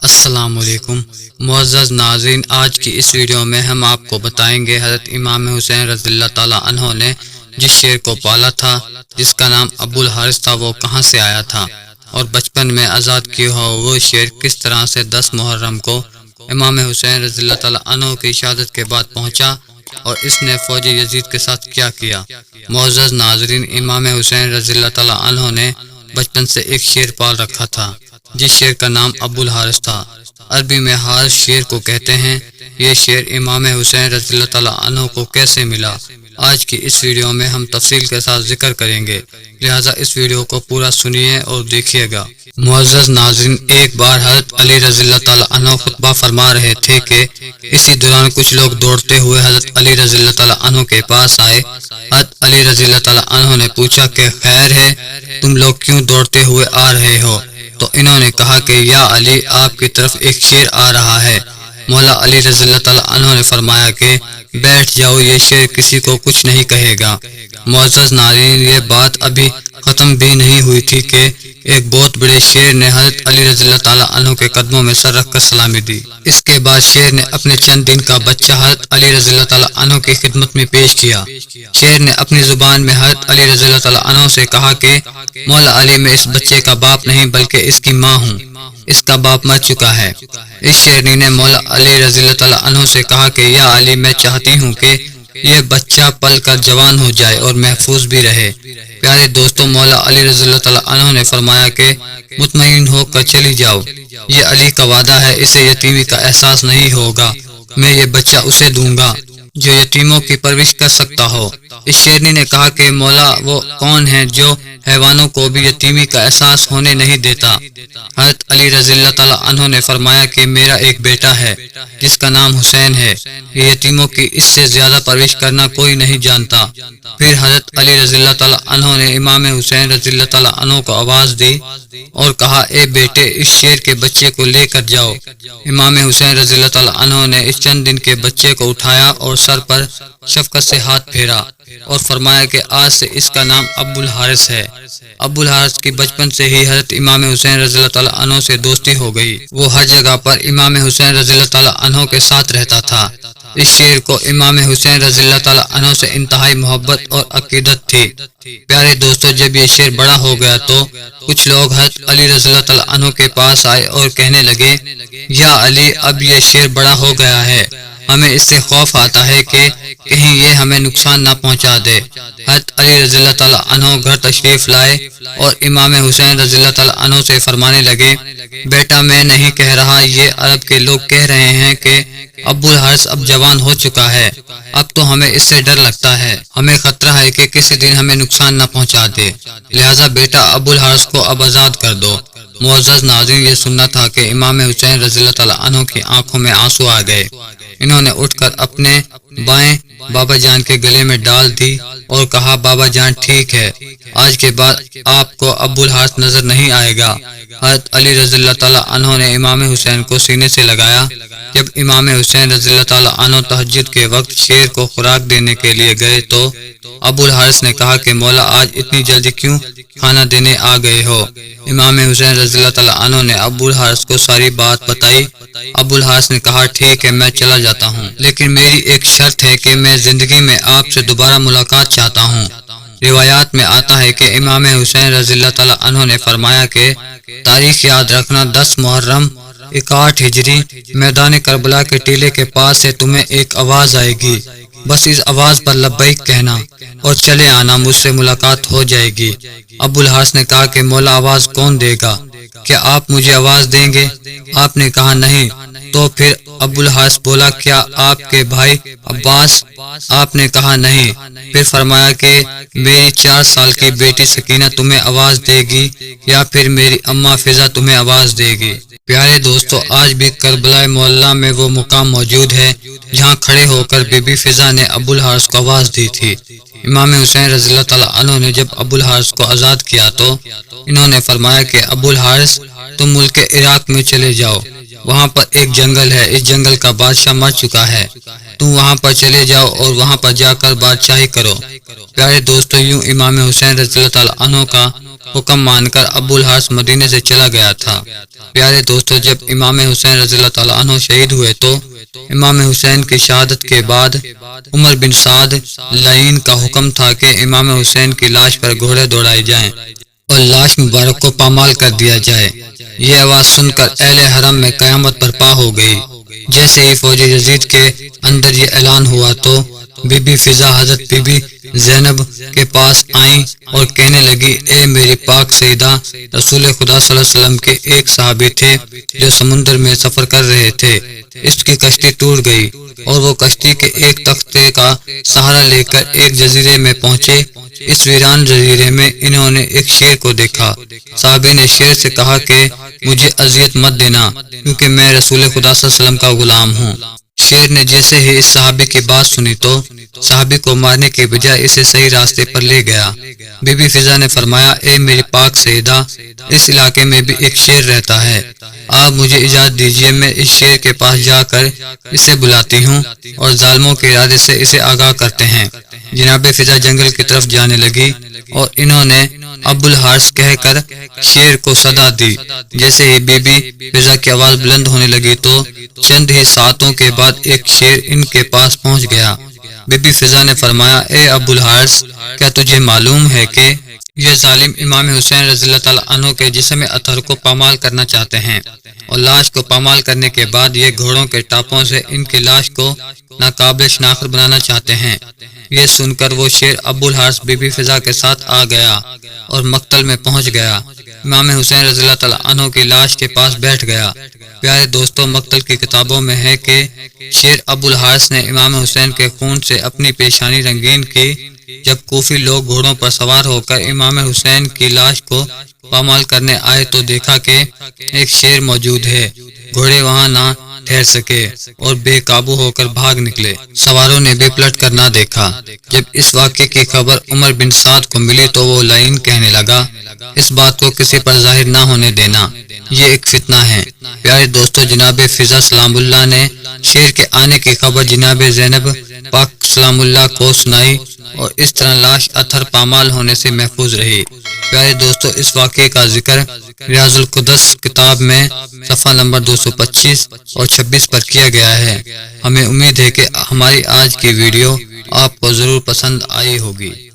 السلام علیکم معزز ناظرین، آج کی اس ویڈیو میں ہم آپ کو بتائیں گے حضرت امام حسین رضی اللہ تعالیٰ عنہ نے جس شیر کو پالا تھا، جس کا نام ابو الحارث تھا، وہ کہاں سے آیا تھا، اور بچپن میں آزاد کیا ہوا وہ شیر کس طرح سے 10 محرم کو امام حسین رضی اللہ تعالیٰ عنہ کی شہادت کے بعد پہنچا اور اس نے فوج یزید کے ساتھ کیا کیا۔ معزز ناظرین، امام حسین رضی اللہ تعالیٰ عنہ نے بچپن سے ایک شیر پال رکھا تھا جس شیر کا نام ابو الحارث تھا۔ عربی میں حارث شیر کو کہتے ہیں۔ یہ شیر امام حسین رضی اللہ تعالیٰ عنہ کو کیسے ملا، آج کی اس ویڈیو میں ہم تفصیل کے ساتھ ذکر کریں گے، لہٰذا اس ویڈیو کو پورا سنیے اور دیکھیے گا۔ معزز ناظرین، ایک بار حضرت علی رضی اللہ تعالیٰ عنہ خطبہ فرما رہے تھے کہ اسی دوران کچھ لوگ دوڑتے ہوئے حضرت علی رضی اللہ تعالیٰ عنہ کے پاس آئے۔ حضرت علی رضی اللہ تعالیٰ عنہ نے پوچھا کہ خیر ہے، تم لوگ کیوں دوڑتے ہوئے آ رہے ہو؟ تو انہوں نے کہا کہ یا علی، آپ کی طرف ایک شیر آ رہا ہے۔ مولا علی رضی اللہ تعالیٰ عنہ نے فرمایا کہ بیٹھ جاؤ، یہ شیر کسی کو کچھ نہیں کہے گا۔ معزز ناظرین، یہ بات ابھی ختم بھی نہیں ہوئی تھی کہ ایک بہت بڑے شیر نے حضرت علی رضی اللہ تعالیٰ عنہ کے قدموں میں سر رکھ کر سلامی دی۔ اس کے بعد شیر نے اپنے چند دن کا بچہ حضرت علی رضی اللہ تعالیٰ عنہ کی خدمت میں پیش کیا۔ شیر نے اپنی زبان میں حضرت علی رضی اللہ تعالیٰ عنہ سے کہا کہ مولا علی، میں اس بچے کا باپ نہیں بلکہ اس کی ماں ہوں، اس کا باپ مر چکا ہے۔ اس شیرنی نے مولا علی رضی اللہ تعالیٰ عنہ سے کہا کہ یا علی، میں چاہتی ہوں کہ یہ بچہ پل کر جوان ہو جائے اور محفوظ بھی رہے۔ پیارے دوستوں، مولا علی رضی اللہ تعالیٰ عنہ نے فرمایا کہ مطمئن ہو کر چلی جاؤ، یہ علی کا وعدہ ہے، اسے یتیمی کا احساس نہیں ہوگا، میں یہ بچہ اسے دوں گا جو یتیموں کی پرورش کر سکتا ہو۔ اس شیرنی نے کہا کہ مولا، وہ کون ہے جو حیوانوں کو بھی یتیمی کا احساس ہونے نہیں دیتا؟ حضرت علی رضی اللہ تعالیٰ عنہ نے فرمایا کہ میرا ایک بیٹا ہے جس کا نام حسین ہے، یہ یتیموں کی اس سے زیادہ پرورش کرنا کوئی نہیں جانتا۔ پھر حضرت علی رضی اللہ تعالیٰ عنہ نے امام حسین رضی اللہ تعالیٰ عنہ کو آواز دی اور کہا، اے بیٹے، اس شیر کے بچے کو لے کر جاؤ۔ امام حسین رضی اللہ تعالیٰ عنہ نے اس چند دن کے بچے کو اٹھایا اور سر پر شفقت سے ہاتھ پھیرا اور فرمایا کہ آج سے اس کا نام ابو الحارث ہے۔ ابو الحارث کی بچپن سے ہی حضرت امام حسین رضی اللہ تعالیٰ عنہ سے دوستی ہو گئی، وہ ہر جگہ پر امام حسین رضی اللہ تعالیٰ عنہ کے ساتھ رہتا تھا۔ اس شیر کو امام حسین رضی اللہ تعالیٰ عنہ سے انتہائی محبت اور عقیدت تھی۔ پیارے دوستو، جب یہ شیر بڑا ہو گیا تو کچھ لوگ حضرت علی رضی اللہ تعالیٰ عنہ کے پاس آئے اور کہنے لگے، یا علی، اب یہ شیر بڑا ہو گیا ہے، ہمیں اس سے خوف آتا ہے کہ کہیں یہ ہمیں نقصان نہ پہنچا دے۔ حضرت علی رضی اللہ تعالیٰ عنہ گھر تشریف لائے اور امام حسین رضی اللہ تعالیٰ عنہ سے فرمانے لگے، بیٹا، میں نہیں کہہ رہا، یہ عرب کے لوگ کہہ رہے ہیں کہ ابو الحارث اب جوان ہو چکا ہے، اب تو ہمیں اس سے ڈر لگتا ہے، ہمیں خطرہ ہے کہ کسی دن ہمیں نقصان نہ پہنچا دے، لہٰذا بیٹا ابو الحارث کو اب آزاد کر دو۔ معزز ناظرین، یہ سننا تھا کہ امام حسین رضی اللہ تعالیٰ عنہ کی آنکھوں میں آنسو آ گئے۔ انہوں نے اٹھ کر اپنے بائیں بابا جان کے گلے میں ڈال دی اور کہا، بابا جان ٹھیک ہے، آج کے بعد آپ کو ابو الحارث نظر نہیں آئے گا۔ حضرت علی رضی اللہ تعالیٰ عنہ نے امام حسین کو سینے سے لگایا۔ جب امام حسین رضی اللہ تعالیٰ عنہ تہجد کے وقت شیر کو خوراک دینے کے لیے گئے تو ابو الحارث نے کہا کہ مولا، آج اتنی جلدی کیوں کھانا دینے آ گئے ہو؟ امام حسین رضی اللہ تعالیٰ عنہ نے ابو الحارث کو ساری بات بتائی۔ ابو الحارث نے کہا، ٹھیک ہے، میں چلا جاتا ہوں، لیکن میری ایک شرط ہے کہ میں زندگی میں آپ سے دوبارہ ملاقات چاہتا ہوں۔ روایات میں آتا ہے کہ امام حسین رضی اللہ تعالیٰ عنہ نے فرمایا کہ تاریخ یاد رکھنا، 10 محرم 61 ہجری، میدان کربلا کے ٹیلے کے پاس سے تمہیں ایک آواز آئے گی، بس اس آواز پر لبیک کہنا اور چلے آنا، مجھ سے ملاقات ہو جائے گی۔ ابو الحارث نے کہا کہ مولا، آواز کون دے گا؟ کیا آپ مجھے آواز دیں گے؟ آپ نے کہا نہیں۔ تو پھر ابو الحارث بولا، کیا آپ کے بھائی عباس؟ آپ نے کہا نہیں۔ پھر فرمایا کہ میری 4 سال کی بیٹی سکینہ تمہیں آواز دے گی یا پھر میری اماں فضا تمہیں آواز دے گی۔ پیارے دوستو، آج بھی کربلا معلیٰ میں وہ مقام موجود ہے جہاں کھڑے ہو کر بی بی فضا نے ابو الحارث کو آواز دی تھی۔ امام حسین رضی اللہ تعالیٰ عنہ نے جب ابو الحارث کو آزاد کیا تو انہوں نے فرمایا کہ ابو الحارث، تم ملک عراق میں چلے جاؤ، وہاں پر ایک جنگل ہے، اس جنگل کا بادشاہ مر چکا ہے، تم وہاں پر چلے جاؤ اور وہاں پر جا کر بادشاہی کرو۔ پیارے دوستو، یوں امام حسین رضی اللہ تعالیٰ عنہ کا حکم مان کر ابو الحارث مدینے سے چلا گیا تھا۔ پیارے دوستو، جب امام حسین رضی اللہ تعالیٰ عنہ شہید ہوئے تو امام حسین کی شہادت کے بعد عمر بن سعد لعین کا حکم تھا کہ امام حسین کی لاش پر گھوڑے دوڑائے جائیں اور لاش مبارک کو پامال کر دیا جائے۔ یہ آواز سن کر اہل حرم میں قیامت برپا ہو گئی۔ جیسے ہی فوج یزید کے اندر یہ اعلان ہوا تو بی بی فضا حضرت بی بی زینب کے پاس آئیں اور کہنے لگی، اے میری پاک سیدہ، رسول خدا صلی اللہ علیہ وسلم کے ایک صحابی تھے جو سمندر میں سفر کر رہے تھے، اس کی کشتی ٹوٹ گئی اور وہ کشتی کے ایک تختے کا سہارا لے کر ایک جزیرے میں پہنچے۔ اس ویران جزیرے میں انہوں نے ایک شیر کو دیکھا۔ صحابی نے شیر سے کہا کہ مجھے اذیت مت دینا کیونکہ میں رسول خدا صلی اللہ علیہ وسلم کا غلام ہوں۔ شیر نے جیسے ہی اس صحابی کی بات سنی تو صحابی کو مارنے کے بجائے اسے صحیح راستے پر لے گیا۔ بی بی فضا نے فرمایا، اے میری پاک سیدہ، اس علاقے میں بھی ایک شیر رہتا ہے، آپ مجھے اجازت دیجیے، میں اس شیر کے پاس جا کر اسے بلاتی ہوں اور ظالموں کے ارادے سے اسے آگاہ کرتے ہیں۔ جناب فضا جنگل کی طرف جانے لگی اور انہوں نے ابو الحارث کہہ کر شیر کو صدا دی۔ جیسے ہی بی بی فضا کی آواز بلند ہونے لگی تو چند ہی ساعتوں کے بعد ایک شیر ان کے پاس پہنچ گیا۔ بی بی فضا نے فرمایا، اے ابو الحارث، کیا تجھے معلوم ہے کہ یہ ظالم امام حسین رضی اللہ تعالیٰ عنہ کے جسم اطہر کو پامال کرنا چاہتے ہیں اور لاش کو پامال کرنے کے بعد یہ گھوڑوں کے ٹاپوں سے ان کی لاش کو ناقابل شناخت بنانا چاہتے ہیں۔ یہ سن کر وہ شیر ابو الحارث بی بی فضا کے ساتھ آ گیا اور مقتل میں پہنچ گیا۔ امام حسین رضی اللہ تعالیٰ عنہ کی لاش کے پاس بیٹھ گیا۔ پیارے دوستوں، مقتل کی کتابوں میں ہے کہ شیر ابو الحارث نے امام حسین کے خون سے اپنی پیشانی رنگین کی۔ جب کوفی لوگ گھوڑوں پر سوار ہو کر امام حسین کی لاش کو پامال کرنے آئے تو دیکھا کہ ایک شیر موجود ہے۔ گھوڑے وہاں نہ ٹھہر سکے اور بے قابو ہو کر بھاگ نکلے۔ سواروں نے بھی پلٹ کر نہ دیکھا۔ جب اس واقعے کی خبر عمر بن سعد کو ملی تو وہ لعین کہنے لگا، اس بات کو کسی پر ظاہر نہ ہونے دینا، یہ ایک فتنہ ہے۔ پیارے دوستو، جناب فضا سلام اللہ نے شیر کے آنے کی خبر جناب زینب پاک سلام اللہ کو سنائی اور اس طرح لاش اطہر پامال ہونے سے محفوظ رہی۔ پیارے دوستو، اس واقعے کا ذکر ریاض القدس کتاب میں صفحہ نمبر 225 اور 26 پر کیا گیا ہے۔ ہمیں امید ہے کہ ہماری آج کی ویڈیو آپ کو ضرور پسند آئی ہوگی۔